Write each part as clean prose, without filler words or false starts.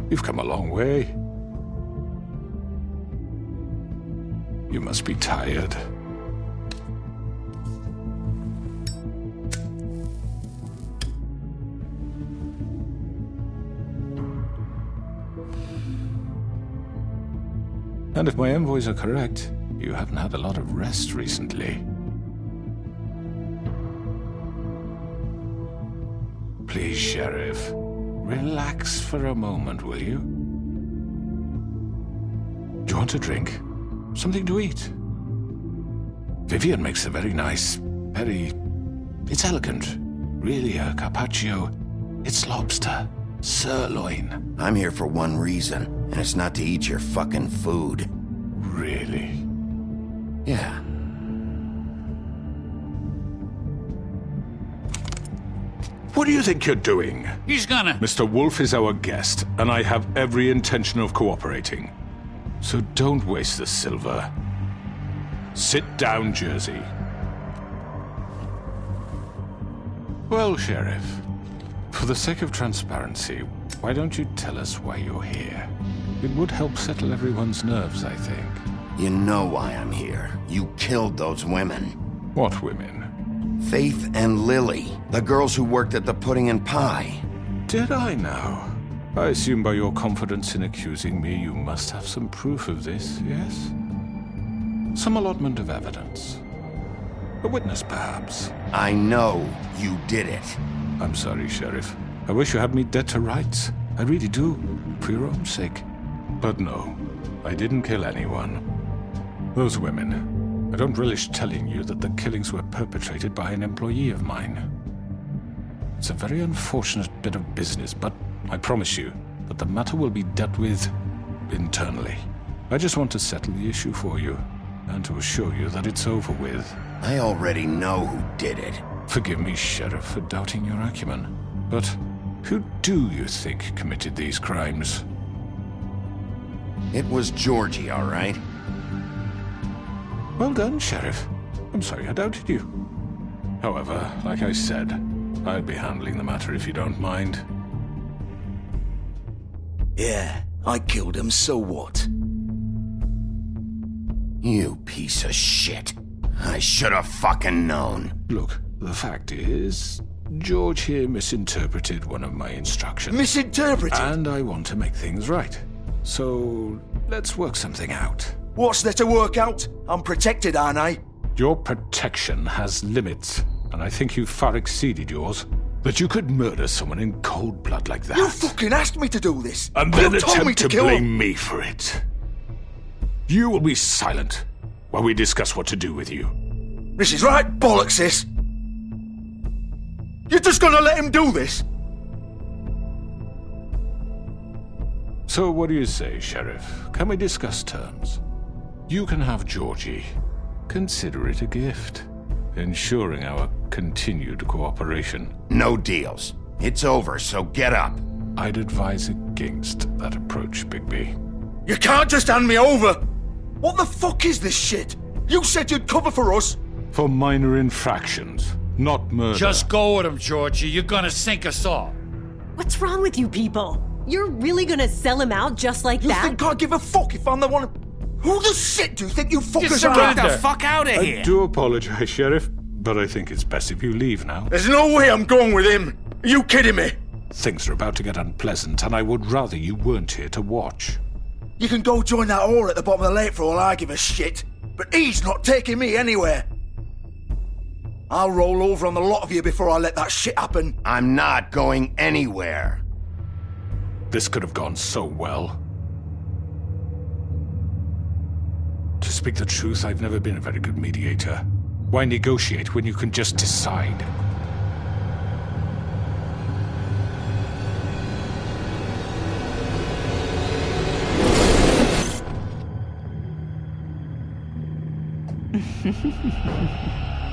We've come a long way. You must be tired. And if my envoys are correct, you haven't had a lot of rest recently. Please, Sheriff, relax for a moment, will you? Do you want a drink? Something to eat? Vivian makes a very nice, it's elegant. Really a carpaccio. It's lobster. Sirloin. I'm here for one reason, and it's not to eat your fucking food. Really? Yeah. What do you think you're doing? He's gonna... Mr. Wolf is our guest, and I have every intention of cooperating. So don't waste the silver. Sit down, Jersey. Well, Sheriff, for the sake of transparency, why don't you tell us why you're here? It would help settle everyone's nerves, I think. You know why I'm here. You killed those women. What women? Faith and Lily, the girls who worked at the Pudding and Pie. Did I now? I assume by your confidence in accusing me, you must have some proof of this, yes? Some allotment of evidence. A witness, perhaps. I know you did it. I'm sorry, Sheriff. I wish you had me dead to rights. I really do, for your own sake. But no, I didn't kill anyone. Those women, I don't relish telling you that the killings were perpetrated by an employee of mine. It's a very unfortunate bit of business, but I promise you that the matter will be dealt with internally. I just want to settle the issue for you, and to assure you that it's over with. I already know who did it. Forgive me, Sheriff, for doubting your acumen, but who do you think committed these crimes? It was Georgie, all right? Well done, Sheriff. I'm sorry I doubted you. However, like I said, I'll be handling the matter if you don't mind. Yeah, I killed him, so what? You piece of shit. I should have fucking known. Look, the fact is, George here misinterpreted one of my instructions. Misinterpreted? And I want to make things right. So, let's work something out. What's there to work out? I'm protected, aren't I? Your protection has limits, and I think you've far exceeded yours. That you could murder someone in cold blood like that. You fucking asked me to do this! And then you told me attempt to kill blame him. me for it. You will be silent while we discuss what to do with you. This is right bollocks, this! You're just gonna let him do this? So what do you say, Sheriff? Can we discuss terms? You can have Georgie. Consider it a gift, ensuring our continued cooperation. No deals. It's over, so get up. I'd advise against that approach, Bigby. You can't just hand me over! What the fuck is this shit? You said you'd cover for us! For minor infractions, not murder. Just go with him, Georgie. You're gonna sink us all. What's wrong with you people? You're really gonna sell him out just like You that? think I give a fuck if I'm the one? Who the shit do you think you fuckers surrender. are? The fuck out of I do apologize, Sheriff, but I think it's best if you leave now. There's no way I'm going with him. Are you kidding me? Things are about to get unpleasant, and I would rather you weren't here to watch. You can go join that whore at the bottom of the lake for all I give a shit. But he's not taking me anywhere. I'll roll over on the lot of you before I let that shit happen. I'm not going anywhere. This could have gone so well. To speak the truth, I've never been a very good mediator. Why negotiate when you can just decide?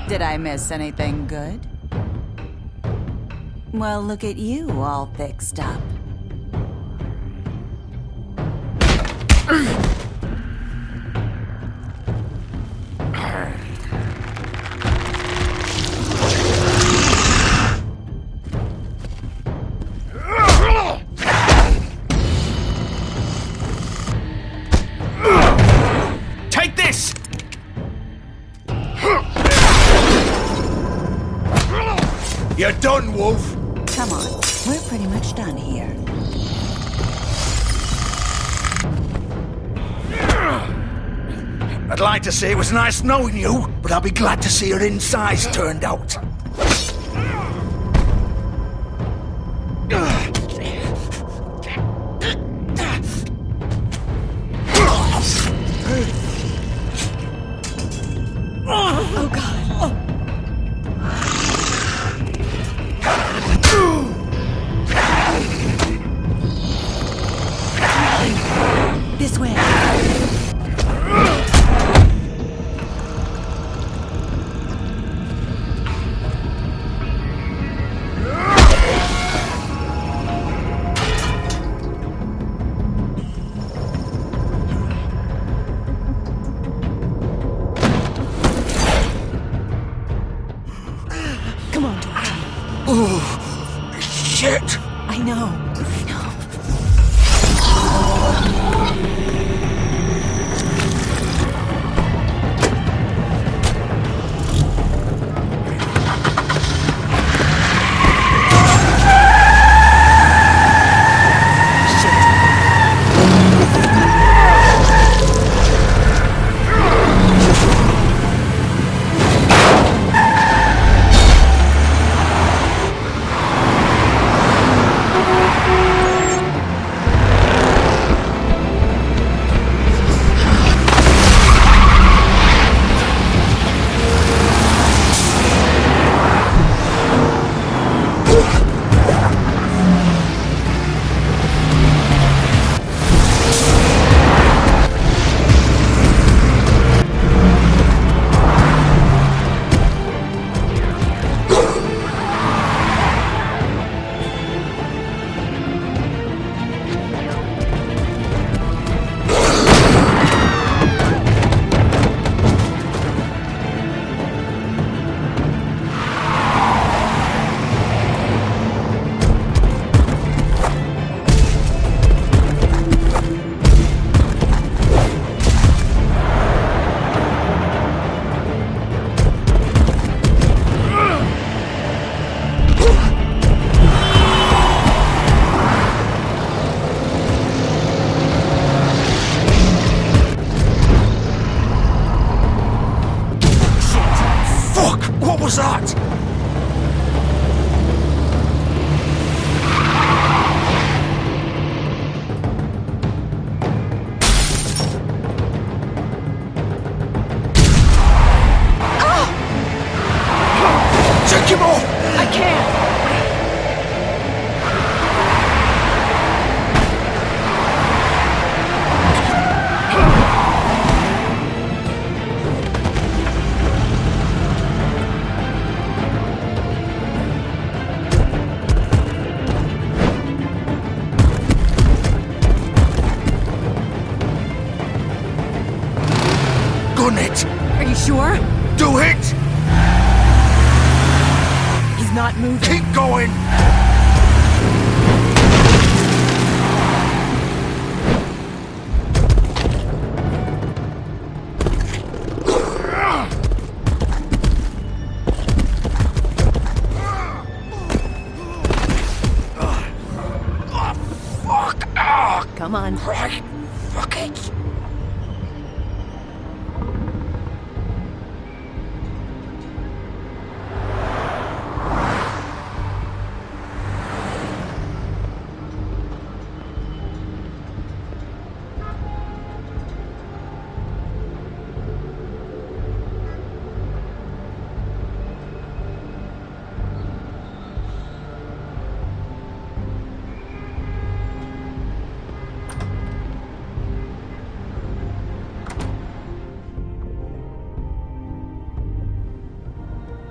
Did I miss anything good? Well, look at you all fixed up. You're done, Wolf. Come on, we're pretty much done here. I'd like to say it was nice knowing you, but I'll be glad to see your insides turned out. Oh, God. This way. Come on, Georgie. Oh, shit. I know. What was that? Take him off! I can't. Gun it! Are you sure? Do it! He's not moving. Keep going! Come on. Right. Fuck it.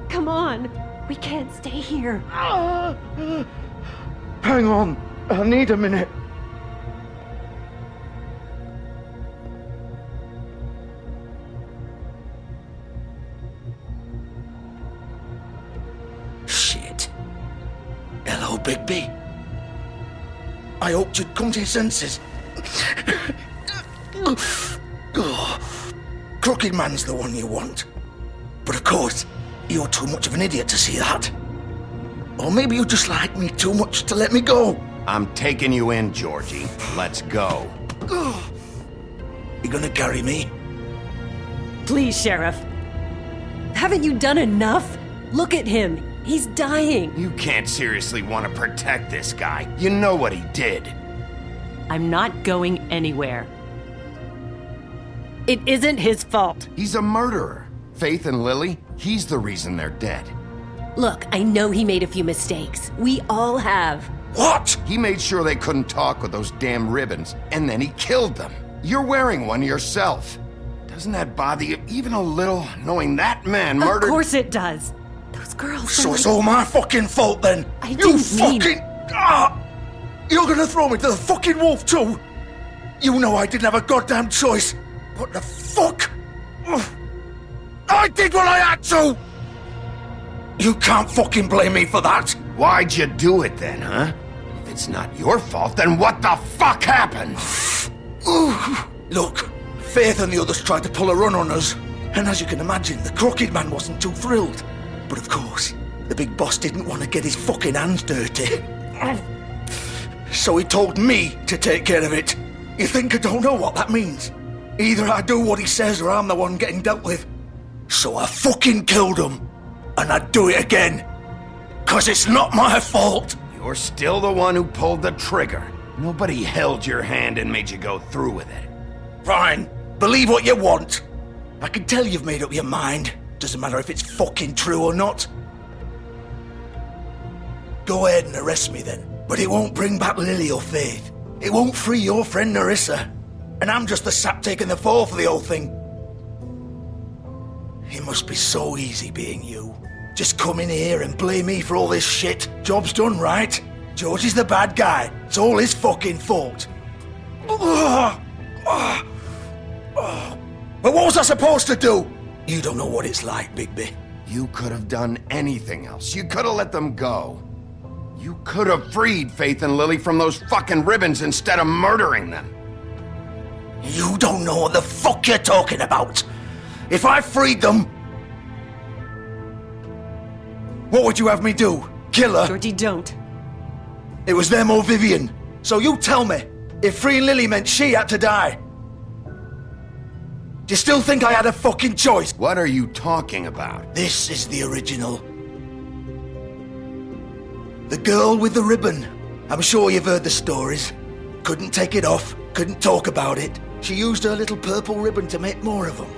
Come on. We can't stay here. Hang on. I need a minute. Shit. Hello, Bigby. I hoped you'd come to your senses. Crooked Man's the one you want. But of course, you're too much of an idiot to see that. Or maybe you just like me too much to let me go. I'm taking you in, Georgie. Let's go. You gonna carry me? Please, Sheriff. Haven't you done enough? Look at him. He's dying. You can't seriously want to protect this guy. You know what he did. I'm not going anywhere. It isn't his fault. He's a murderer. Faith and Lily, he's the reason they're dead. Look, I know he made a few mistakes. We all have. What? He made sure they couldn't talk with those damn ribbons, and then he killed them. You're wearing one yourself. Doesn't that bother you even a little, knowing that man murdered— Of course it does. Those girls So are it's like— all my fucking fault then? I You didn't mean- fucking... You're gonna throw me to the fucking wolf too? You know I didn't have a goddamn choice. What the fuck? I did what I had to! You can't fucking blame me for that. Why'd you do it then, huh? If it's not your fault, then what the fuck happened? Look, Faith and the others tried to pull a run on us. And as you can imagine, the Crooked Man wasn't too thrilled. But of course, the big boss didn't want to get his fucking hands dirty. So he told me to take care of it. You think I don't know what that means? Either I do what he says or I'm the one getting dealt with. So I fucking killed him. And I'd do it again. 'Cause it's not my fault. You're still the one who pulled the trigger. Nobody held your hand and made you go through with it. Fine. Believe what you want. I can tell you've made up your mind. Doesn't matter if it's fucking true or not. Go ahead and arrest me then. But it won't bring back Lily or Faith. It won't free your friend Narissa. And I'm just the sap taking the fall for the whole thing. It must be so easy being you. Just come in here and blame me for all this shit. Job's done, right? George is the bad guy. It's all his fucking fault. But what was I supposed to do? You don't know what it's like, Bigby. You could have done anything else. You could have let them go. You could have freed Faith and Lily from those fucking ribbons instead of murdering them. You don't know what the fuck you're talking about. If I freed them... What would you have me do? Kill her? Georgie, don't. It was them or Vivian. So you tell me, if freeing Lily meant she had to die, do you still think I had a fucking choice? What are you talking about? This is the original. The girl with the ribbon. I'm sure you've heard the stories. Couldn't take it off, couldn't talk about it. She used her little purple ribbon to make more of them.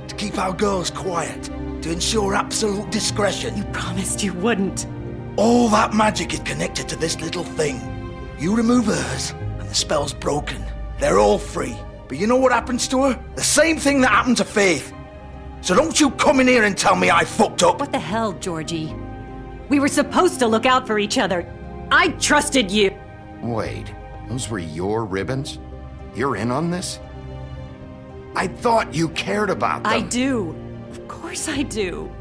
To keep our girls quiet. To ensure absolute discretion. You promised you wouldn't. All that magic is connected to this little thing. You remove hers, and the spell's broken. They're all free. But you know what happens to her? The same thing that happened to Faith. So don't you come in here and tell me I fucked up. What the hell, Georgie? We were supposed to look out for each other. I trusted you. Wait, those were your ribbons? You're in on this? I thought you cared about them. I do. Of course I do.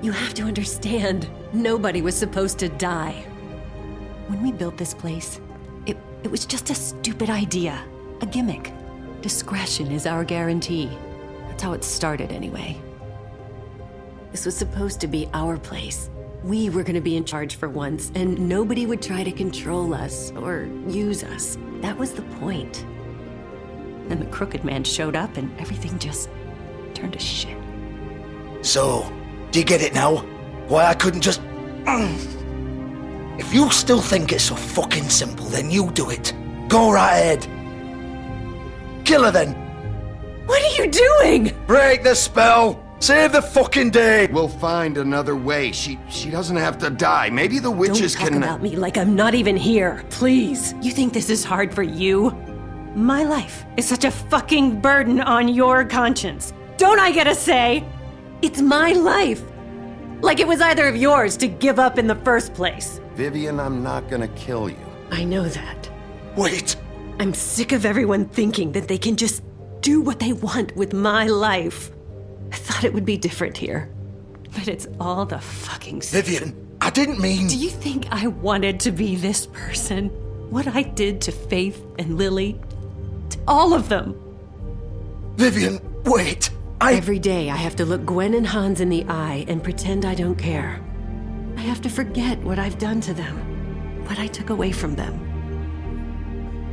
You have to understand, nobody was supposed to die. When we built this place, it was just a stupid idea. A gimmick. Discretion is our guarantee. That's how it started anyway. This was supposed to be our place. We were gonna be in charge for once, and nobody would try to control us or use us. That was the point. Then the Crooked Man showed up and everything just turned to shit. So, do you get it now? Why I couldn't just... If you still think it's so fucking simple, then you do it. Go right ahead. Kill her then. What are you doing? Break the spell. Save the fucking day. We'll find another way. She doesn't have to die. Maybe the witches Don't talk can... about me like I'm not even here, please. You think this is hard for you? My life is such a fucking burden on your conscience. Don't I get a say? It's my life. Like it was either of yours to give up in the first place. Vivian, I'm not gonna kill you. I know that. Wait. I'm sick of everyone thinking that they can just do what they want with my life. I thought it would be different here. But it's all the fucking same. Vivian, I didn't mean... Do you think I wanted to be this person? What I did to Faith and Lily? To all of them? Vivian, wait. Every day I have to look Gwen and Hans in the eye and pretend I don't care. I I have to forget what I've done to them, what I took away from them.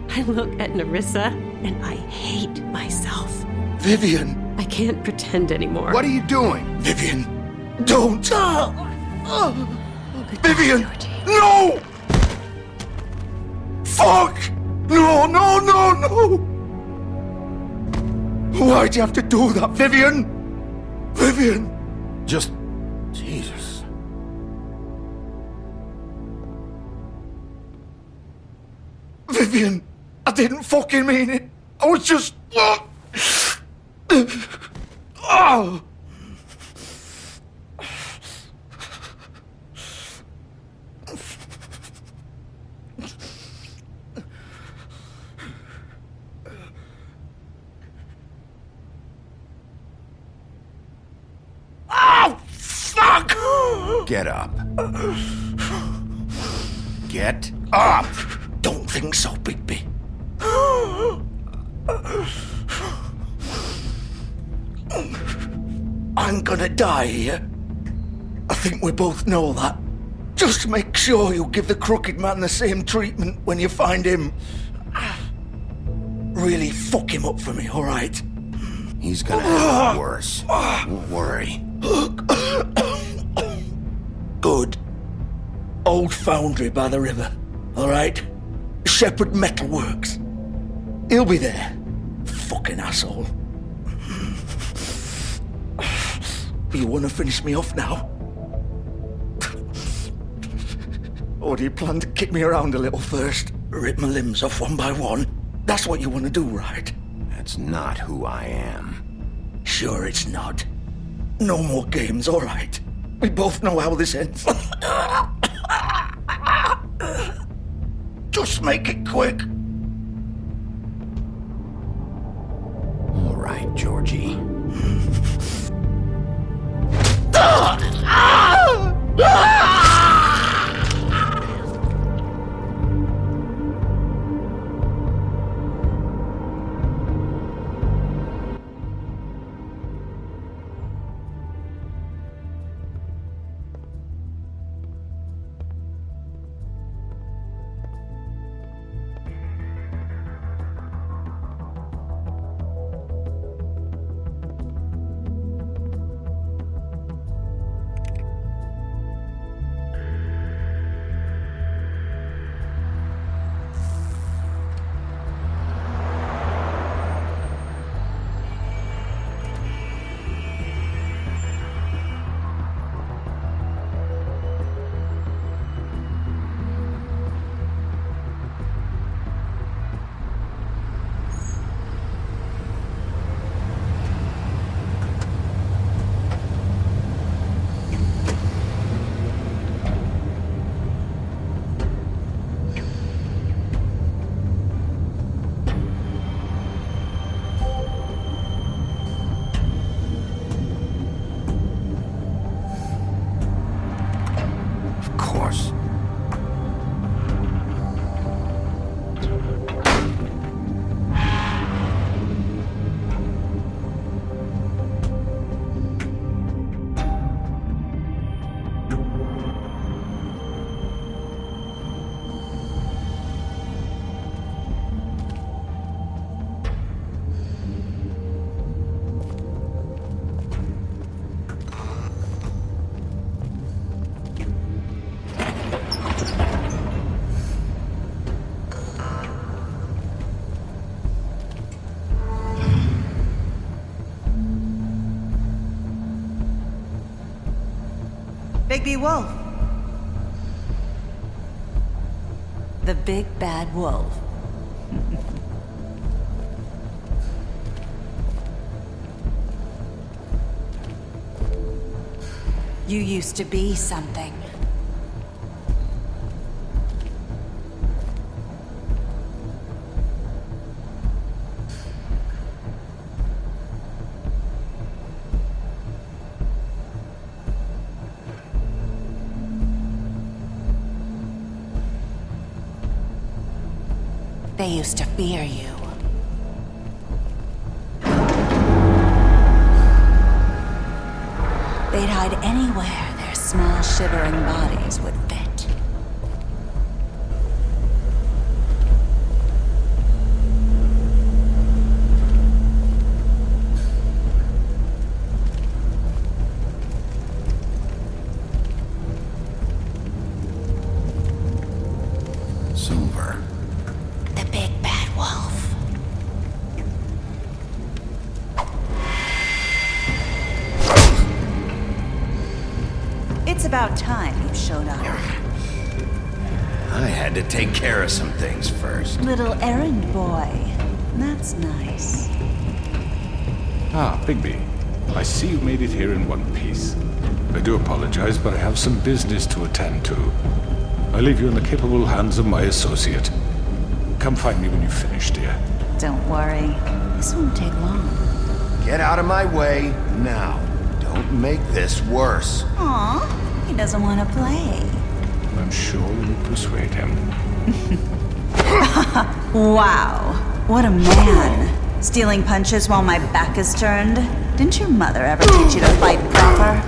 I look at Nerissa and I hate myself. Vivian! I can't pretend anymore. What are you doing? Vivian! Don't! Goodbye, Vivian! Georgie. No! Fuck! No, no, no, no! Why'd you have to do that, Vivian? Vivian! Just... Jesus. Vivian! I didn't fucking mean it! I was just... Oh! Fuck! Get up. Get up! Don't think so, Bigby. I'm gonna die here. I think we both know that. Just make sure you give the crooked man the same treatment when you find him. Really fuck him up for me, alright? He's gonna have it worse. Don't worry. Good. Old foundry by the river, alright? Shepherd Metalworks. He'll be there. Fucking asshole. You want to finish me off now? Or do you plan to kick me around a little first? Rip my limbs off one by one? That's what you want to do, right? That's not who I am. Sure it's not. No more games, all right. We both know how this ends. Just make it quick. All right, Georgie. Bigby Wolf. The big bad wolf. You used to be something. They used to fear you. They'd hide anywhere there's small shivering bodies would fit. Silver. The big bad wolf. It's about time you showed up. I had to take care of some things first. Little errand boy. That's nice. Ah, Bigby. I see you made it here in one piece. I do apologize, but I have some business to attend to. I leave you in the capable hands of my associate. Come find me when you've finished, dear. Don't worry. This won't take long. Get out of my way now. Don't make this worse. Aw, he doesn't want to play. I'm sure you'll persuade him. Wow, what a man. Stealing punches while my back is turned? Didn't your mother ever teach you to fight proper?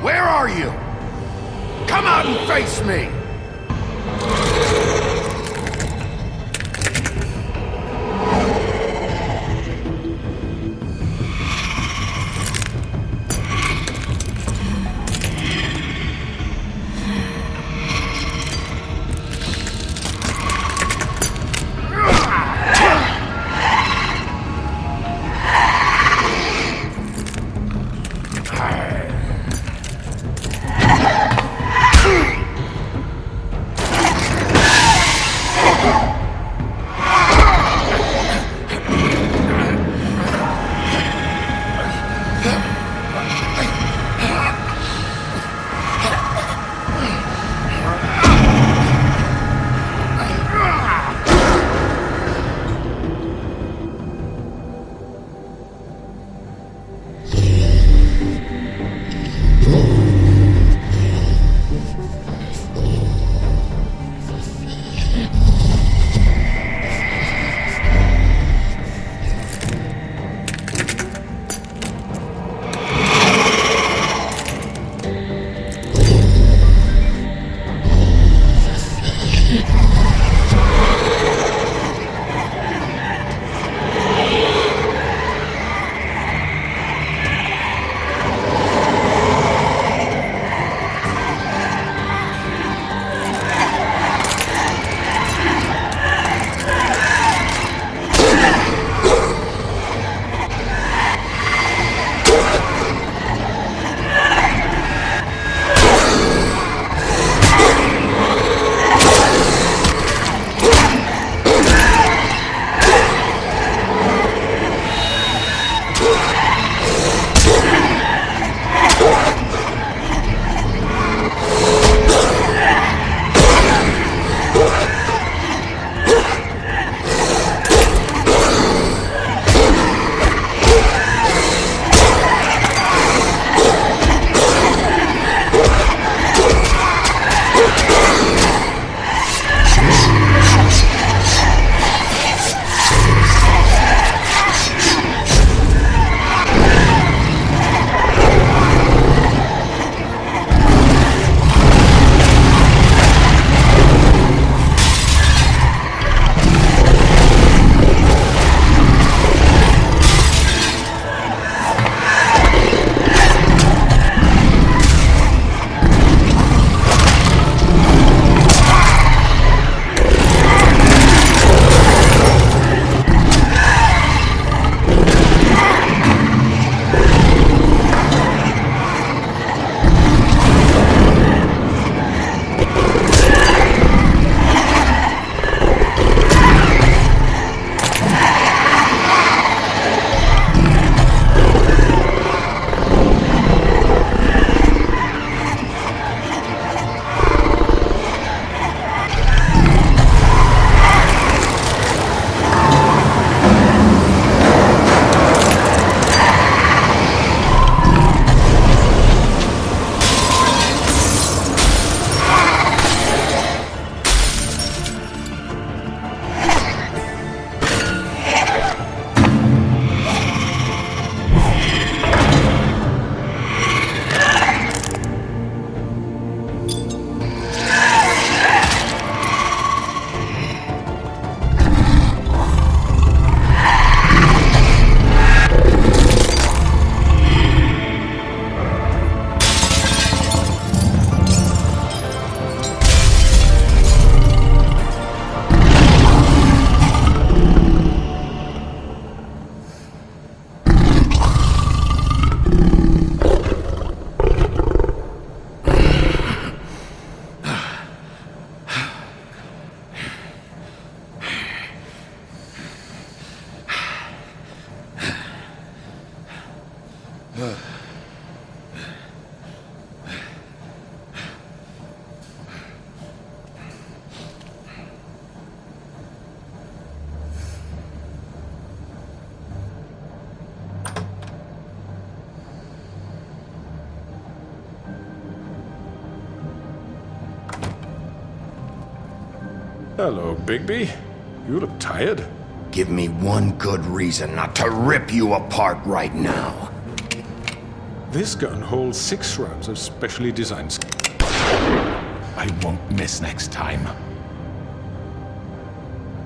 Where are you? Come out and face me! Hello, Bigby. You look tired. Give me one good reason not to rip you apart right now. This gun holds 6 rounds of specially designed... I won't miss next time.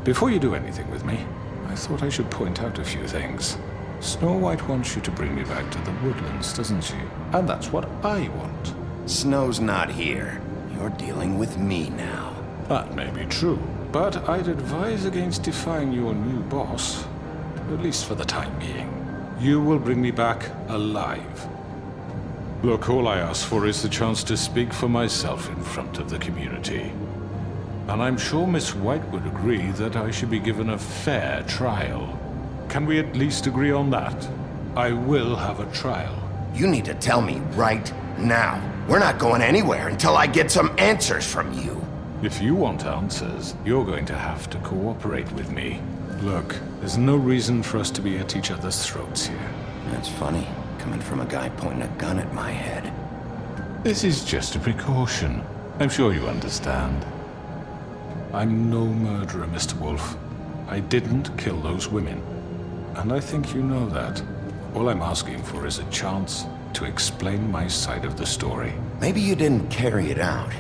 Before you do anything with me, I thought I should point out a few things. Snow White wants you to bring me back to the woodlands, doesn't she? And that's what I want. Snow's not here. You're dealing with me now. That may be true, but I'd advise against defying your new boss, at least for the time being. You will bring me back alive. Look, all I ask for is the chance to speak for myself in front of the community. And I'm sure Miss White would agree that I should be given a fair trial. Can we at least agree on that? I will have a trial. You need to tell me right now. We're not going anywhere until I get some answers from you. If you want answers, you're going to have to cooperate with me. Look, there's no reason for us to be at each other's throats here. That's funny, coming from a guy pointing a gun at my head. This is just a precaution. I'm sure you understand. I'm no murderer, Mr. Wolf. I didn't kill those women. And I think you know that. All I'm asking for is a chance to explain my side of the story. Maybe you didn't carry it out,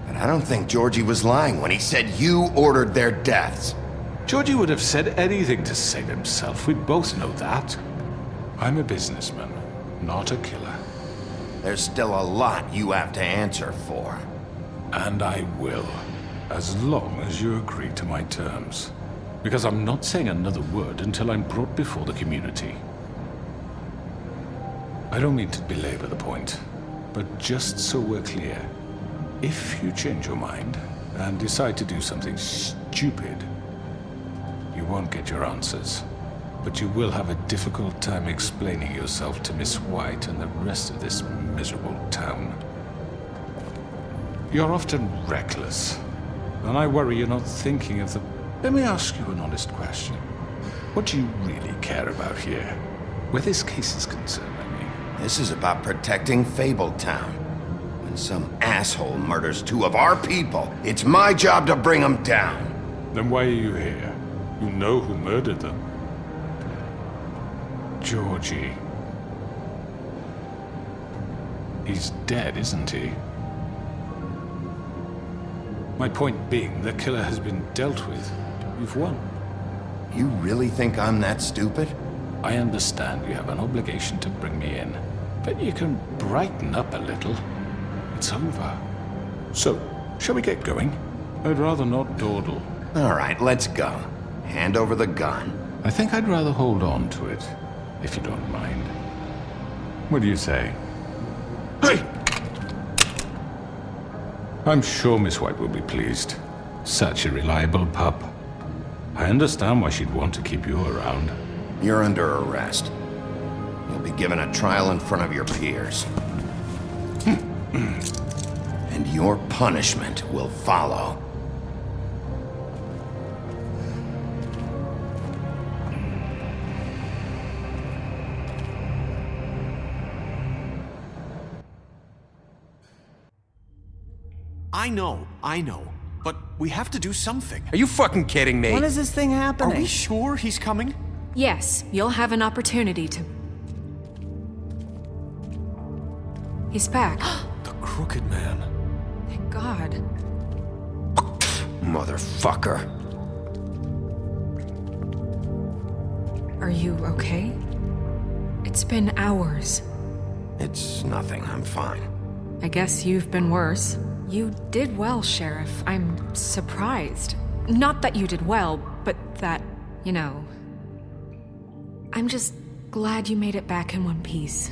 but I don't think Georgie was lying when he said you ordered their deaths. Georgie would have said anything to save himself. We both know that. I'm a businessman, not a killer. There's still a lot you have to answer for. And I will, as long as you agree to my terms. Because I'm not saying another word until I'm brought before the community. I don't mean to belabor the point, but just so we're clear, if you change your mind and decide to do something stupid, you won't get your answers. But you will have a difficult time explaining yourself to Miss White and the rest of this miserable town. You're often reckless, and I worry you're not thinking of the... Let me ask you an honest question. What do you really care about here? Where this case is concerned, I mean. This is about protecting Fabletown. When some asshole murders 2 of our people, it's my job to bring them down. Then why are you here? You know who murdered them. Georgie. He's dead, isn't he? My point being, the killer has been dealt with. You've won. You really think I'm that stupid? I understand you have an obligation to bring me in, but you can brighten up a little. It's over. So, shall we get going? I'd rather not dawdle. All right, let's go. Hand over the gun. I think I'd rather hold on to it, if you don't mind. What do you say? Hey! I'm sure Miss White will be pleased. Such a reliable pup. I understand why she'd want to keep you around. You're under arrest. You'll be given a trial in front of your peers. And your punishment will follow. I know. But we have to do something. Are you fucking kidding me? When is this thing Are happening? we sure he's coming? Yes, you'll have an opportunity to... He's back. The Crooked Man. Thank God. Motherfucker. Are you okay? It's been hours. It's nothing, I'm fine. I guess you've been worse. You did well, Sheriff. I'm surprised. Not that you did well, but that, you know... I'm just glad you made it back in one piece.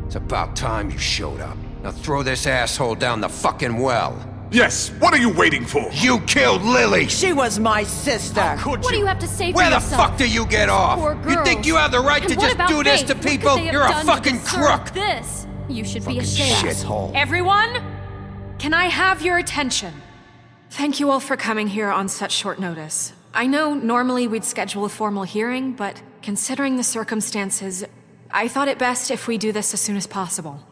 It's about time you showed up. Now throw this asshole down the fucking well. Yes, what are you waiting for? You killed Lily! She was my sister. Could What do you? you have to say for Where the yourself? fuck do you get off? Poor You think girls. you have the right And to what just about do this Faith? to What could people? they have You're a done to fucking deserve crook! This. You should be Fucking ashamed. shithole. Everyone, can I have your attention? Thank you all for coming here on such short notice. I know normally we'd schedule a formal hearing, but considering the circumstances, I thought it best if we do this as soon as possible.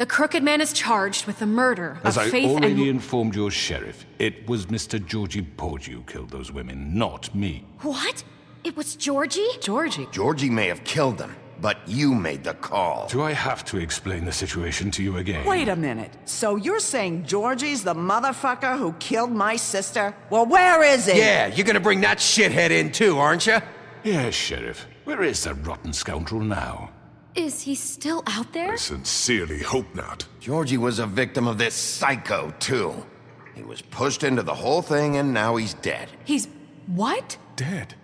The Crooked Man is charged with the murder of As I Faith already and... informed your sheriff, it was Mr. Georgie Porgy who killed those women, not me. What? It was Georgie? Georgie? Georgie may have killed them, but you made the call. Do I have to explain the situation to you again? Wait a minute. So you're saying Georgie's the motherfucker who killed my sister? Well, where is he? Yeah, you're gonna bring that shithead in too, aren't you? Yes, Sheriff. Where is that rotten scoundrel now? Is he still out there? I sincerely hope not. Georgie was a victim of this psycho, too. He was pushed into the whole thing, and now he's dead. He's... what? Dead.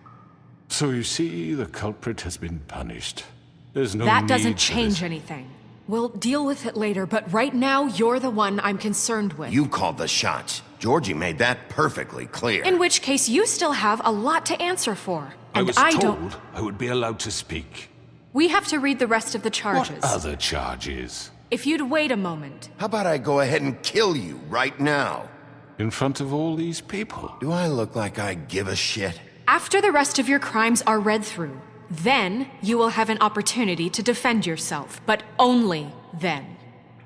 So you see, the culprit has been punished. There's no That need doesn't for change this. anything. We'll deal with it later, but right now, you're the one I'm concerned with. You called the shots. Georgie made that perfectly clear. In which case, you still have a lot to answer for. I And was don't... told I would be allowed to speak. We have to read the rest of the charges. What other charges? If you'd wait a moment. How about I go ahead and kill you right now? In front of all these people? Do I look like I give a shit? After the rest of your crimes are read through, then you will have an opportunity to defend yourself, but only then.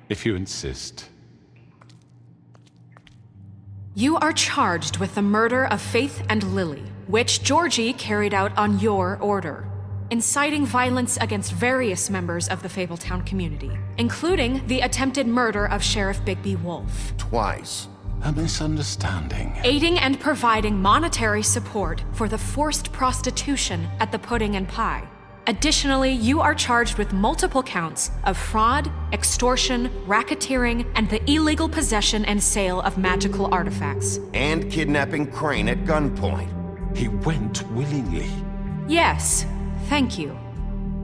If you insist. You are charged with the murder of Faith and Lily, which Georgie carried out on your order, inciting violence against various members of the Fabletown community, including the attempted murder of Sheriff Bigby Wolf. Twice. A misunderstanding. Aiding and providing monetary support for the forced prostitution at the Pudding and Pie. Additionally, you are charged with multiple counts of fraud, extortion, racketeering, and the illegal possession and sale of magical artifacts. And kidnapping Crane at gunpoint. He went willingly. Yes, thank you.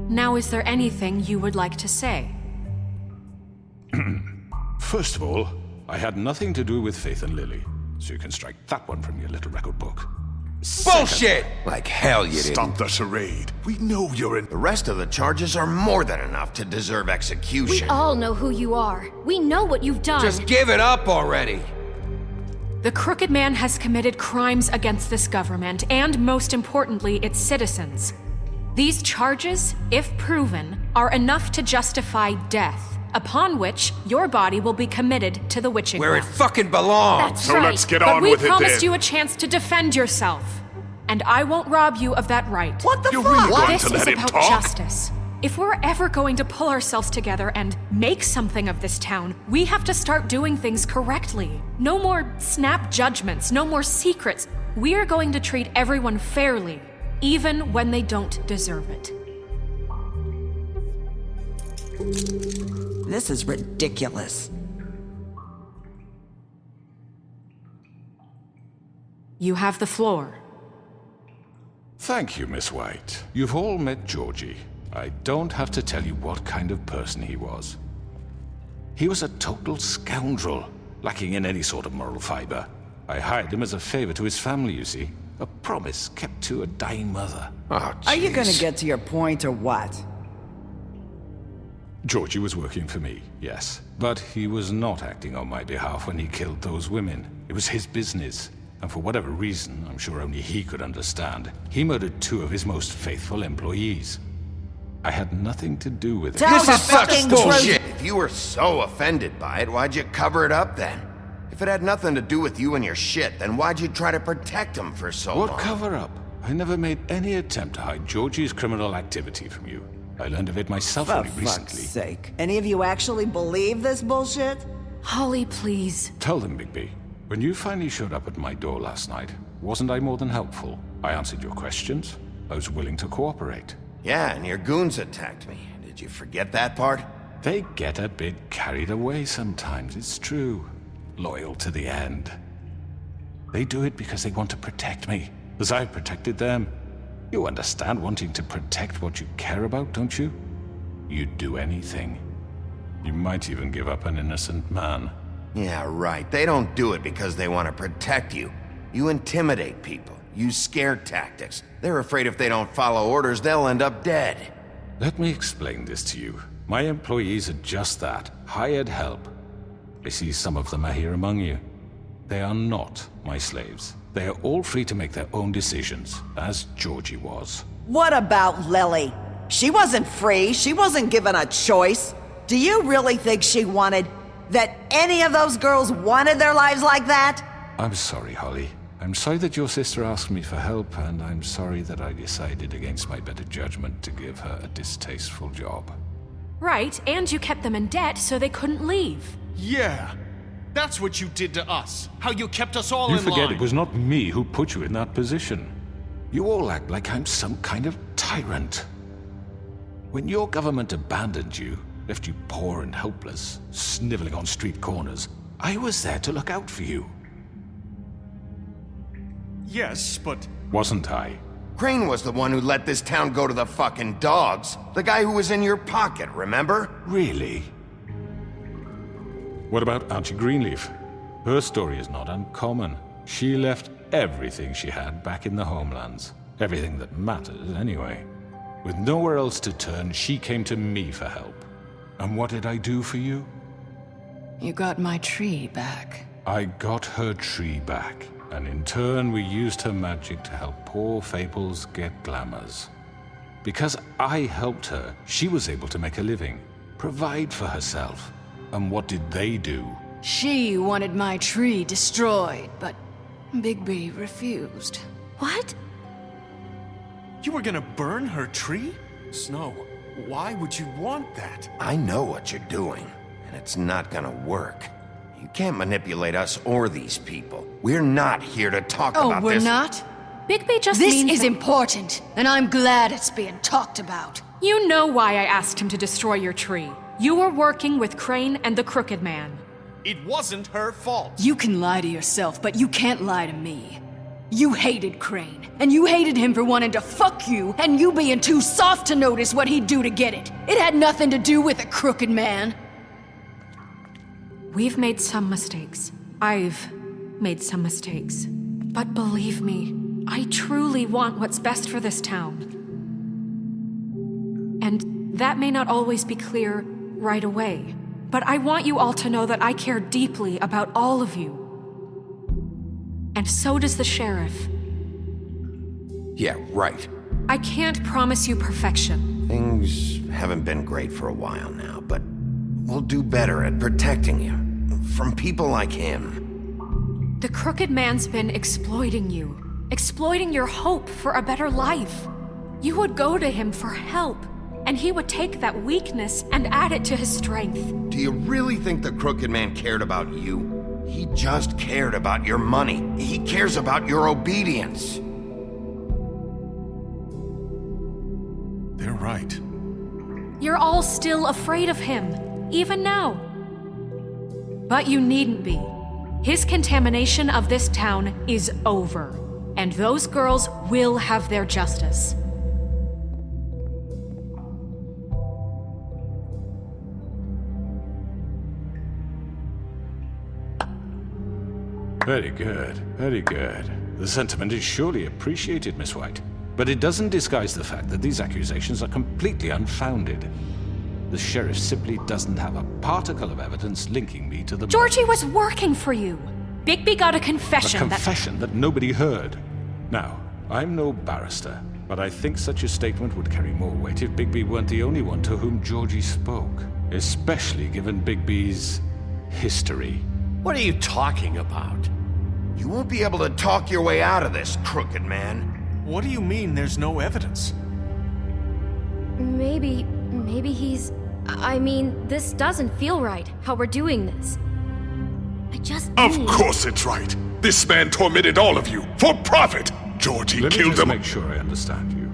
Now, is there anything you would like to say? First of all, I had nothing to do with Faith and Lily, so you can strike that one from your little record book. Bullshit! Like hell you didn't. Stop the charade. We know you're in. The rest of the charges are more than enough to deserve We execution. all know who you are. We know what you've done. Just give it up already. The Crooked Man has committed crimes against this government and, most importantly, its citizens. These charges, if proven, are enough to justify death, upon which your body will be committed to the witching Where it well. fucking belongs. That's So right. let's get But on we with it promised then. you a chance to defend yourself, and I won't rob you of that right. What the You're fuck? really going This to is let him about talk? justice. If we're ever going to pull ourselves together and make something of this town, we have to start doing things correctly. No more snap judgments, no more secrets. We are going to treat everyone fairly, even when they don't deserve it. This is ridiculous. You have the floor. Thank you, Miss White. You've all met Georgie. I don't have to tell you what kind of person he was. He was a total scoundrel, lacking in any sort of moral fiber. I hired him as a favor to his family, you see. A promise kept to a dying mother. Oh, Are you gonna jeez. get to your point or what? Georgie was working for me, yes. But he was not acting on my behalf when he killed those women. It was his business. And for whatever reason, I'm sure only he could understand, he murdered 2 of his most faithful employees. I had nothing to do with it. Tell This the is such fucking bullshit. If you were so offended by it, why'd you cover it up then? If it had nothing to do with you and your shit, then why'd you try to protect him for so long? What cover-up? I never made any attempt to hide Georgie's criminal activity from you. I learned of it myself For only fuck's recently. sake. Any of you actually believe this bullshit? Holly, please. Tell them, Bigby. When you finally showed up at my door last night, wasn't I more than helpful? I answered your questions. I was willing to cooperate. Yeah, and your goons attacked me. Did you forget that part? They get a bit carried away sometimes, it's true. Loyal to the end. They do it because they want to protect me, as I've protected them. You understand wanting to protect what you care about, don't you? You'd do anything. You might even give up an innocent man. Yeah, right. They don't do it because they want to protect you. You intimidate people, use scare tactics. They're afraid if they don't follow orders, they'll end up dead. Let me explain this to you. My employees are just that, hired help. I see some of them are here among you. They are not my slaves. They are all free to make their own decisions, as Georgie was. What about Lily? She wasn't free. She wasn't given a choice. Do you really think she wanted... that any of those girls wanted their lives like that? I'm sorry, Holly. I'm sorry that your sister asked me for help, and I'm sorry that I decided against my better judgment to give her a distasteful job. Right, and you kept them in debt so they couldn't leave. Yeah. That's what you did to us. How you kept us all You in line. forget it was not me who put you in that position. You all act like I'm some kind of tyrant. When your government abandoned you, left you poor and helpless, sniveling on street corners, I was there to look out for you. Yes, but... Wasn't I? Crane was the one who let this town go to the fucking dogs. The guy who was in your pocket, remember? Really? What about Auntie Greenleaf? Her story is not uncommon. She left everything she had back in the homelands. Everything that mattered, anyway. With nowhere else to turn, she came to me for help. And what did I do for you? You got my tree back. I got her tree back, and in turn we used her magic to help poor Fables get glamours. Because I helped her, she was able to make a living, provide for herself. And what did they do? She wanted my tree destroyed, but Bigby refused. What? You were gonna burn her tree? Snow, why would you want that? I know what you're doing, and it's not gonna work. You can't manipulate us or these people. We're not here to talk about we're this. not? Bigby just This means is that- important, and I'm glad it's being talked about. You know why I asked him to destroy your tree. You were working with Crane and the Crooked Man. It wasn't her fault. You can lie to yourself, but you can't lie to me. You hated Crane, and you hated him for wanting to fuck you, and you being too soft to notice what he'd do to get it. It had nothing to do with the Crooked Man. We've made some mistakes. I've made some mistakes. But believe me, I truly want what's best for this town. And that may not always be clear right away, but I want you all to know that I care deeply about all of you. And so does the sheriff. Yeah, right. I can't promise you perfection. Things haven't been great for a while now, but we'll do better at protecting you from people like him. The Crooked Man's been exploiting you, exploiting your hope for a better life. You would go to him for help, and he would take that weakness and add it to his strength. Do you really think the Crooked Man cared about you? He just cared about your money. He cares about your obedience. They're right. You're all still afraid of him, even now. But you needn't be. His contamination of this town is over, and those girls will have their justice. Very good, very good. The sentiment is surely appreciated, Miss White. But it doesn't disguise the fact that these accusations are completely unfounded. The sheriff simply doesn't have a particle of evidence linking me to the... Georgie was working for you. Bigby got a A confession confession that nobody heard. Now, I'm no barrister, but I think such a statement would carry more weight if Bigby weren't the only one to whom Georgie spoke. Especially given Bigby's history. What are you talking about? You won't be able to talk your way out of this, Crooked Man. What do you mean there's no evidence? Maybe he's... I mean, this doesn't feel right, how we're doing this. I just Of need... course it's right. This man tormented all of you for profit. Georgie Let me killed just him. make sure I understand you.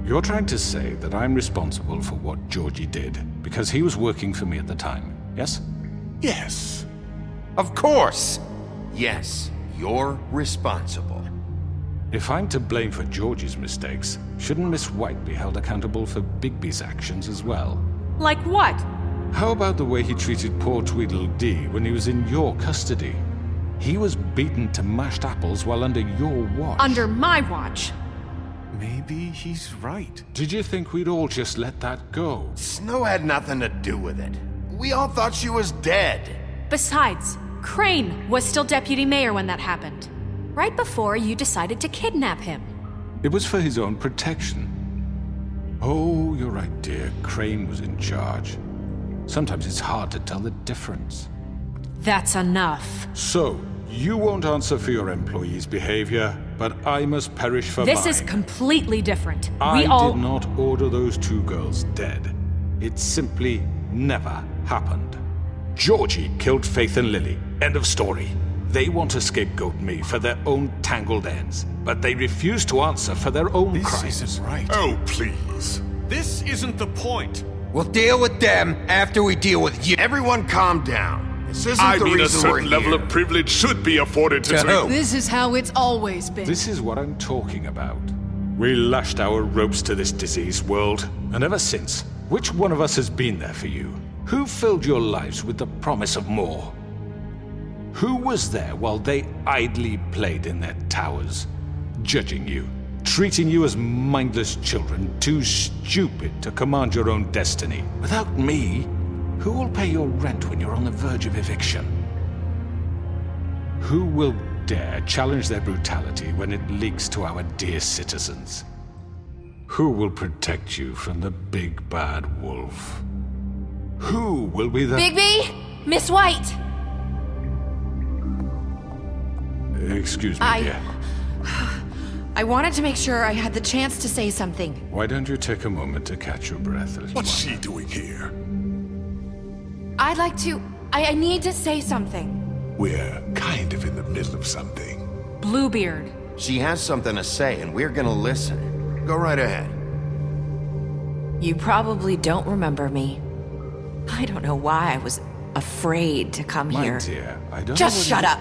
You're trying to say that I'm responsible for what Georgie did because he was working for me at the time, yes? Yes. Of course. Yes, you're responsible. If I'm to blame for Georgie's mistakes, shouldn't Miss White be held accountable for Bigby's actions as well? Like what? How about the way he treated poor Tweedledee when he was in your custody? He was beaten to mashed apples while under your watch. Under my watch. Maybe he's right. Did you think we'd all just let that go? Snow had nothing to do with it. We all thought she was dead. Besides, Crane was still deputy mayor when that happened. Right before you decided to kidnap him. It was for his own protection. Oh, you're right, dear. Crane was in charge. Sometimes it's hard to tell the difference. That's enough. So, you won't answer for your employees' behavior, but I must perish for mine. This is completely different. I We all... did not order those 2 girls dead. It simply never happened. Georgie killed Faith and Lily. End of story. They want to scapegoat me for their own tangled ends, but they refuse to answer for their own crimes. This isn't right. Oh, please. This isn't the point. We'll deal with them after we deal with you. Everyone calm down. This isn't I the mean, a reason we're certain level here. of privilege should be afforded to... who? This is how it's always been. This is what I'm talking about. We lashed our ropes to this diseased world, and ever since, which one of us has been there for you? Who filled your lives with the promise of more? Who was there while they idly played in their towers, judging you, treating you as mindless children, too stupid to command your own destiny? Without me, who will pay your rent when you're on the verge of eviction? Who will dare challenge their brutality when it leaks to our dear citizens? Who will protect you from the big bad wolf? Who will be the... Bigby? Miss White! Excuse me, dear. I wanted to make sure I had the chance to say something. Why don't you take a moment to catch your breath? What's she doing here? I'd like to... I need to say something. We're kind of in the middle of something. Bluebeard. She has something to say, and we're gonna listen. Go right ahead. You probably don't remember me. I don't know why I was afraid to come My here. dear, I don't Just know shut up.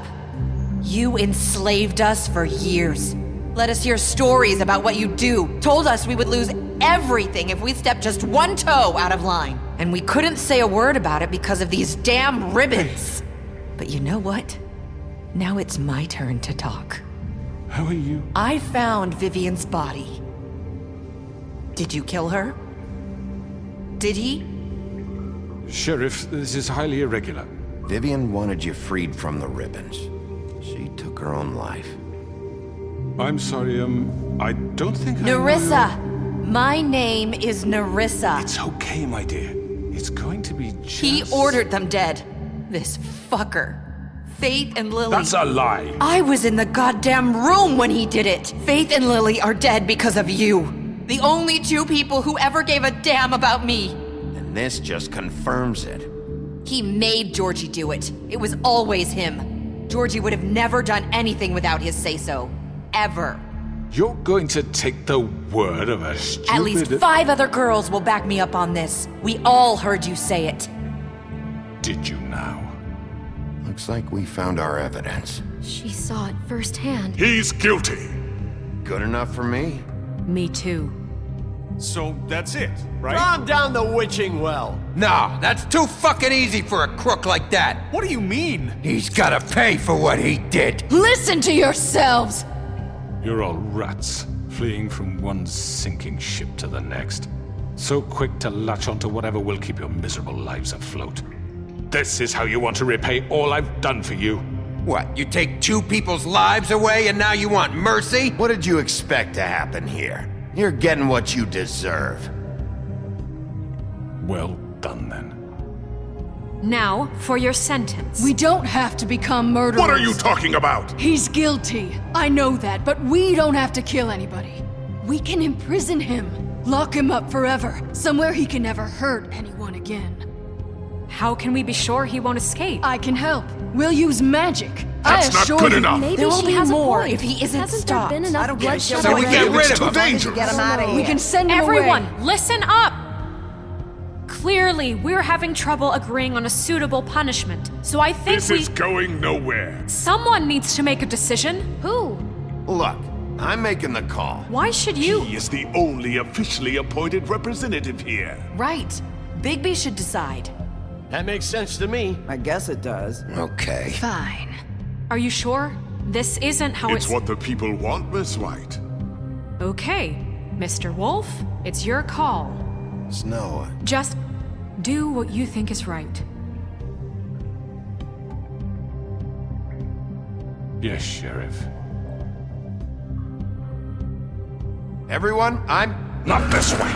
You enslaved us for years. Let us hear stories about what you do. Told us we would lose everything if we stepped just one toe out of line. And we couldn't say a word about it because of these damn ribbons. But you know what? Now it's my turn to talk. How are you? I found Vivian's body. Did you kill her? Did he? Sheriff, this is highly irregular. Vivian wanted you freed from the ribbons. She took her own life. I'm sorry, I don't think Nerissa! My name is Nerissa. It's okay, my dear. It's going to be just... He ordered them dead. This fucker. Faith and Lily. That's a lie. I was in the goddamn room when he did it. Faith and Lily are dead because of you. The only 2 people who ever gave a damn about me. And this just confirms it. He made Georgie do it. It was always him. Georgie would have never done anything without his say-so. Ever. You're going to take the word of a stupid... At least 5 other girls will back me up on this. We all heard you say it. Did you now? Looks like we found our evidence. She saw it firsthand. He's guilty. Good enough for me? Me too. So that's it, right? Calm down the witching well. No, that's too fucking easy for a crook like that. What do you mean? He's gotta pay for what he did. Listen to yourselves! You're all rats, fleeing from one sinking ship to the next. So quick to latch onto whatever will keep your miserable lives afloat. This is how you want to repay all I've done for you? What, you take 2 people's lives away and now you want mercy? What did you expect to happen here? You're getting what you deserve. Well done, then. Now, for your sentence. We don't have to become murderers. What are you talking about? He's guilty. I know that, but we don't have to kill anybody. We can imprison him. Lock him up forever. Somewhere he can never hurt anyone again. How can we be sure he won't escape? I can help. We'll use magic. That's I not assure good you. enough. Maybe There will she be has more a point. if he isn't Hasn't stopped. there been enough I don't get bloodshed it. So we already? get rid It's of too him. dangerous. Get him out of here. We can send him Everyone, away. listen up! Clearly, we're having trouble agreeing on a suitable punishment, so I think This is going nowhere. Someone needs to make a decision. Who? Look, I'm making the call. Why should you? He is the only officially appointed representative here. Right. Bigby should decide. That makes sense to me. I guess it does. Okay. Fine. Are you sure? This isn't how It's what the people want, Miss White. Okay, Mr. Wolf, it's your call. Snow, Just do what you think is right. Yes, Sheriff. everyone, I'm... Not this way.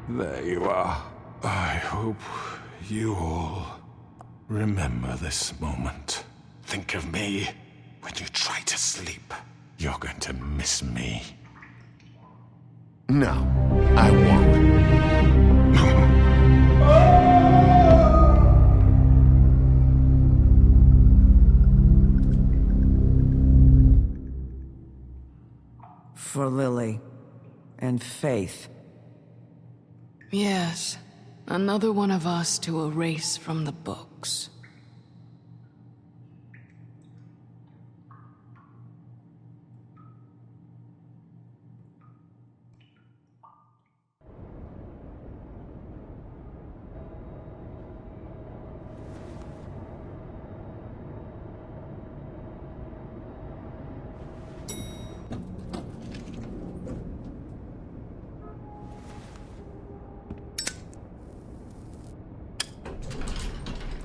There you are. I hope you all remember this moment. Think of me when you try to sleep. You're going to miss me. No, I won't. For Lily and Faith. Yes, another one of us to erase from the books.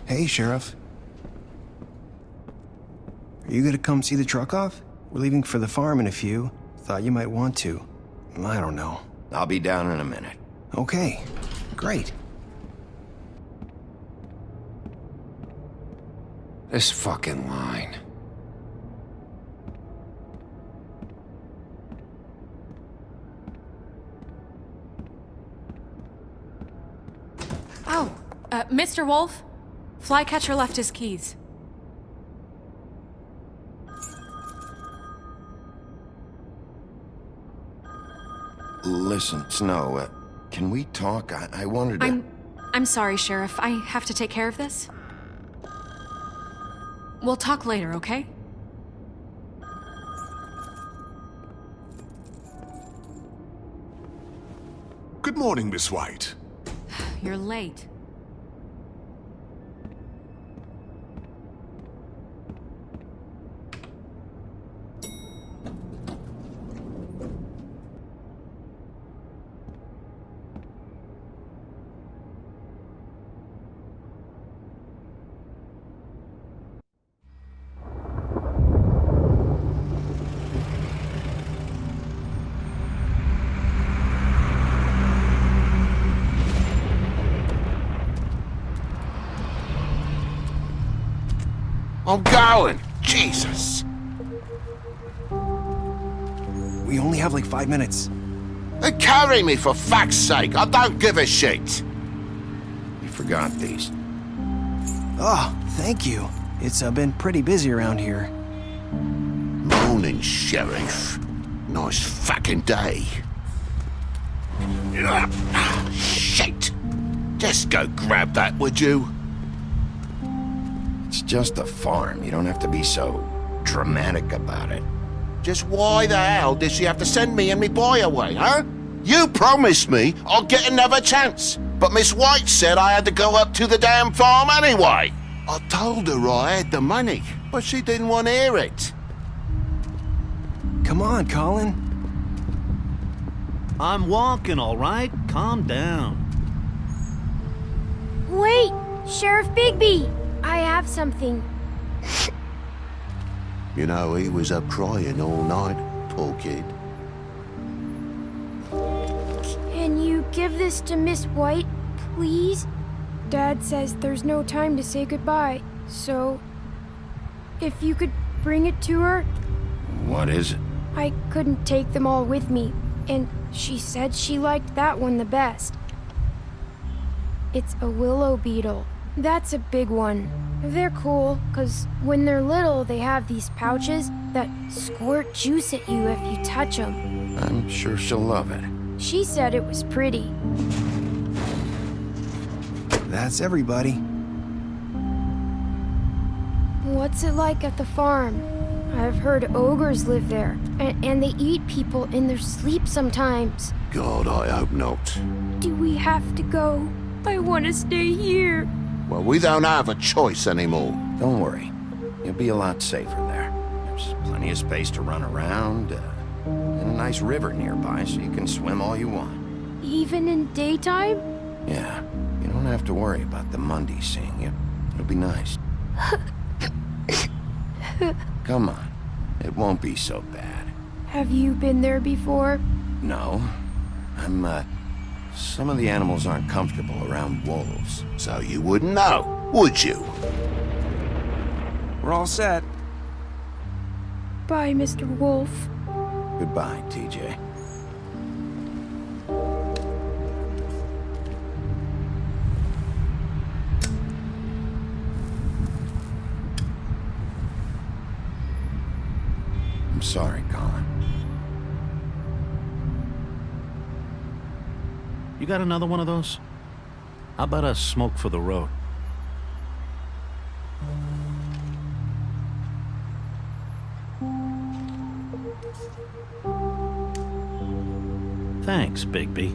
Hey, Sheriff. Are you gonna come see the truck off? We're leaving for the farm in a few. Thought you might want to. I don't know. I'll be down in a minute. Okay, great. This fucking line. Oh, Mr. Wolf? Flycatcher left his keys. Listen, Snow, can we talk? I wanted to... I'm sorry, Sheriff. I have to take care of this. We'll talk later, okay? Good morning, Miss White. You're late. I'm going! Jesus! We only have like 5 minutes. Carry me, for fuck's sake! I don't give a shit! You forgot these. Oh, thank you. It's been pretty busy around here. Morning, Sheriff. Nice fucking day. Shit! Just go grab that, would you? It's just a farm. You don't have to be so dramatic about it. Just why the hell did she have to send me and me boy away, huh? You promised me I'll get another chance, but Miss White said I had to go up to the damn farm anyway. I told her I had the money, but she didn't want to hear it. Come on, Colin. I'm walking, all right? Calm down. Wait! Sheriff Bigby! I have something. You know, he was up crying all night, poor kid. Can you give this to Miss White, please? Dad says there's no time to say goodbye, so... if you could bring it to her? What is it? I couldn't take them all with me, and she said she liked that one the best. It's a willow beetle. That's a big one. They're cool, 'cause when they're little, they have these pouches that squirt juice at you if you touch them. I'm sure she'll love it. She said it was pretty. That's everybody. What's it like at the farm? I've heard ogres live there, and they eat people in their sleep sometimes. God, I hope not. Do we have to go? I want to stay here. Well, we don't have a choice anymore. Don't worry. You'll be a lot safer there. There's plenty of space to run around, and a nice river nearby so you can swim all you want. Even in daytime? Yeah, you don't have to worry about the Mundies seeing you. It'll be nice. Come on. It won't be so bad. Have you been there before? No. Some of the animals aren't comfortable around wolves, so you wouldn't know, would you? We're all set. Bye, Mr. Wolf. Goodbye, TJ. I'm sorry, Colin. You got another one of those? How about a smoke for the road? Thanks, Bigby.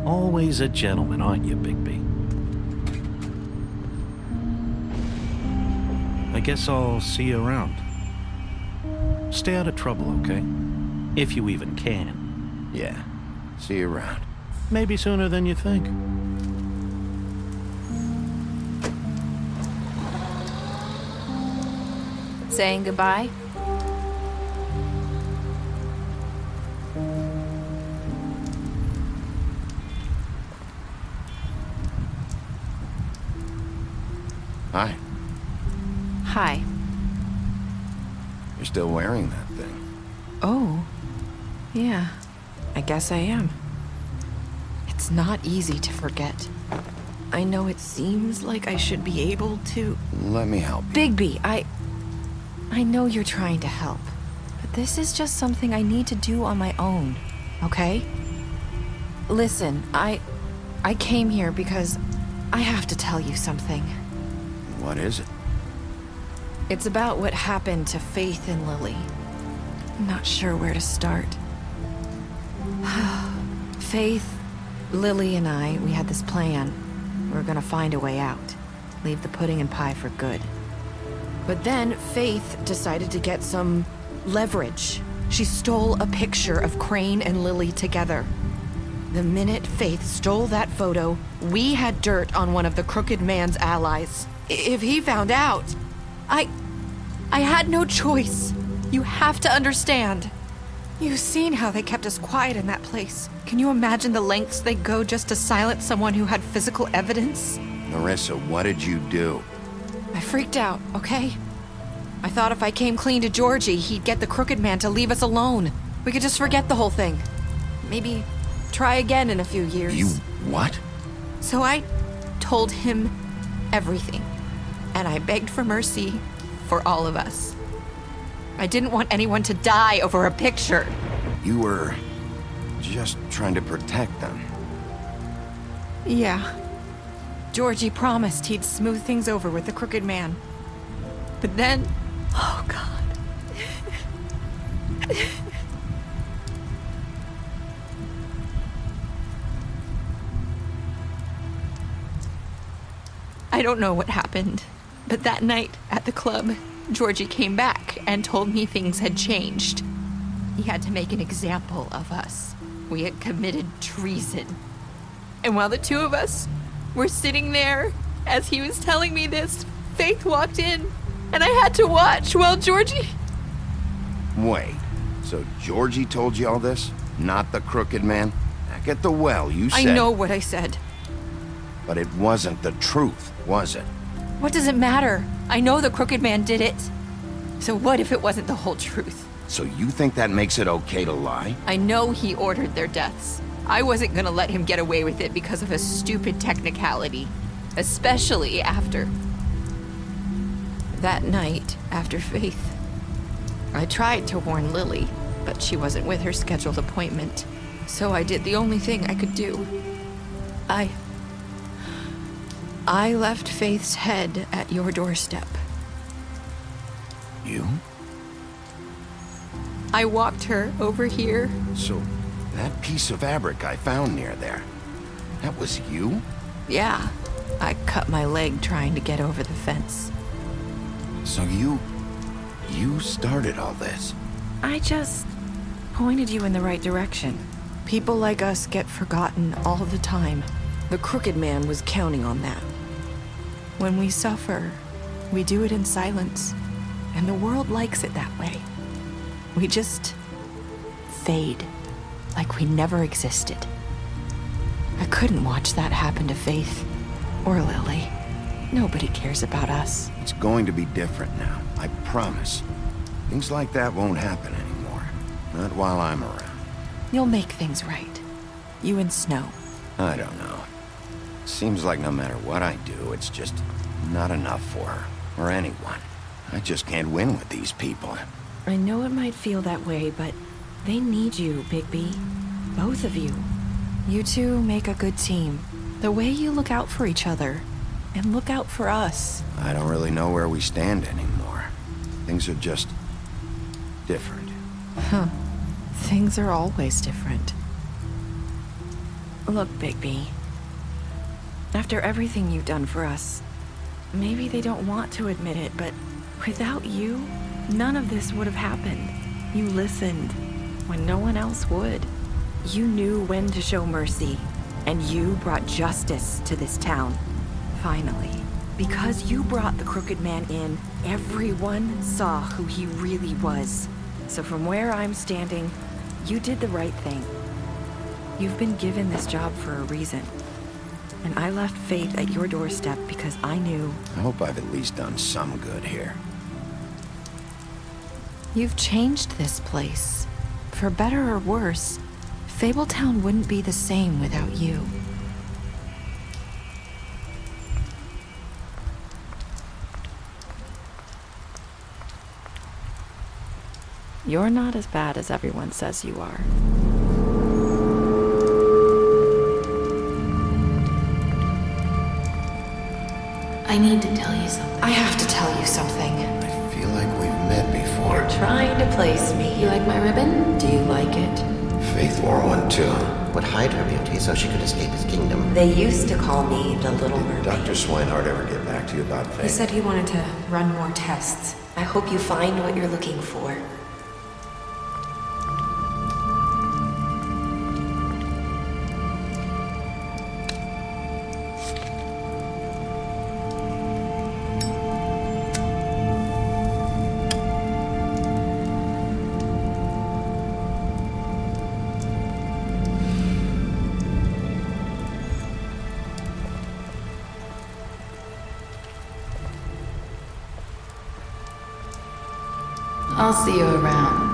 Always a gentleman, aren't you, Bigby? I guess I'll see you around. Stay out of trouble, okay? If you even can. Yeah. See you around. Maybe sooner than you think. Saying goodbye? Hi. Hi. You're still wearing that thing. Oh. Yeah. I guess I am. It's not easy to forget. I know it seems like I should be able to... Let me help you. Bigby, I know you're trying to help, but this is just something I need to do on my own, okay? Listen, I came here because I have to tell you something. What is it? It's about what happened to Faith and Lily. I'm not sure where to start. Faith, Lily, and I, we had this plan. We were gonna find a way out. Leave the pudding and pie for good. But then Faith decided to get some leverage. She stole a picture of Crane and Lily together. The minute Faith stole that photo, we had dirt on one of the Crooked Man's allies. If he found out, I had no choice. You have to understand. You've seen how they kept us quiet in that place. Can you imagine the lengths they go just to silence someone who had physical evidence? Marissa, what did you do? I freaked out, okay? I thought if I came clean to Georgie, he'd get the Crooked Man to leave us alone. We could just forget the whole thing. Maybe try again in a few years. You what? So I told him everything. And I begged for mercy for all of us. I didn't want anyone to die over a picture. You were just trying to protect them. Yeah. Georgie promised he'd smooth things over with the Crooked Man. But then... Oh, God. I don't know what happened, but that night at the club, Georgie came back and told me things had changed. He had to make an example of us. We had committed treason. And while the two of us were sitting there, as he was telling me this, Faith walked in, and I had to watch while Georgie... Wait, so Georgie told you all this? Not the Crooked Man? Back at the well, you said... I know what I said. But it wasn't the truth, was it? What does it matter? I know the Crooked Man did it. So what if it wasn't the whole truth? So you think that makes it okay to lie? I know he ordered their deaths. I wasn't gonna let him get away with it because of a stupid technicality. Especially after... That night, after Faith, I tried to warn Lily, but she wasn't with her scheduled appointment. So I did the only thing I could do. I left Faith's head at your doorstep. You? I walked her over here. So, that piece of fabric I found near there, that was you? Yeah, I cut my leg trying to get over the fence. So you started all this? I just pointed you in the right direction. People like us get forgotten all the time. The Crooked Man was counting on that. When we suffer, we do it in silence. And the world likes it that way. We just fade, like we never existed. I couldn't watch that happen to Faith or Lily. Nobody cares about us. It's going to be different now, I promise. Things like that won't happen anymore. Not while I'm around. You'll make things right. You and Snow. I don't know. Seems like no matter what I do, it's just not enough for her, or anyone. I just can't win with these people. I know it might feel that way, but they need you, Bigby. Both of you. You two make a good team. The way you look out for each other, and look out for us. I don't really know where we stand anymore. Things are just different. Huh. Things are always different. Look, Bigby. After everything you've done for us, maybe they don't want to admit it, but without you, none of this would have happened. You listened when no one else would. You knew when to show mercy, and you brought justice to this town. Finally. Because you brought the Crooked Man in, everyone saw who he really was. So from where I'm standing, you did the right thing. You've been given this job for a reason. And I left Faith at your doorstep because I knew... I hope I've at least done some good here. You've changed this place. For better or worse, Fabletown wouldn't be the same without you. You're not as bad as everyone says you are. I need to tell you something. I have to tell you something. I feel like we've met before. You're trying to place me. You like my ribbon? Do you like it? Faith wore one too. Would hide her beauty so she could escape his kingdom. They used to call me the Little Mermaid. Dr. Swinehart ever get back to you about Faith? He said he wanted to run more tests. I hope you find what you're looking for. I'll see you around.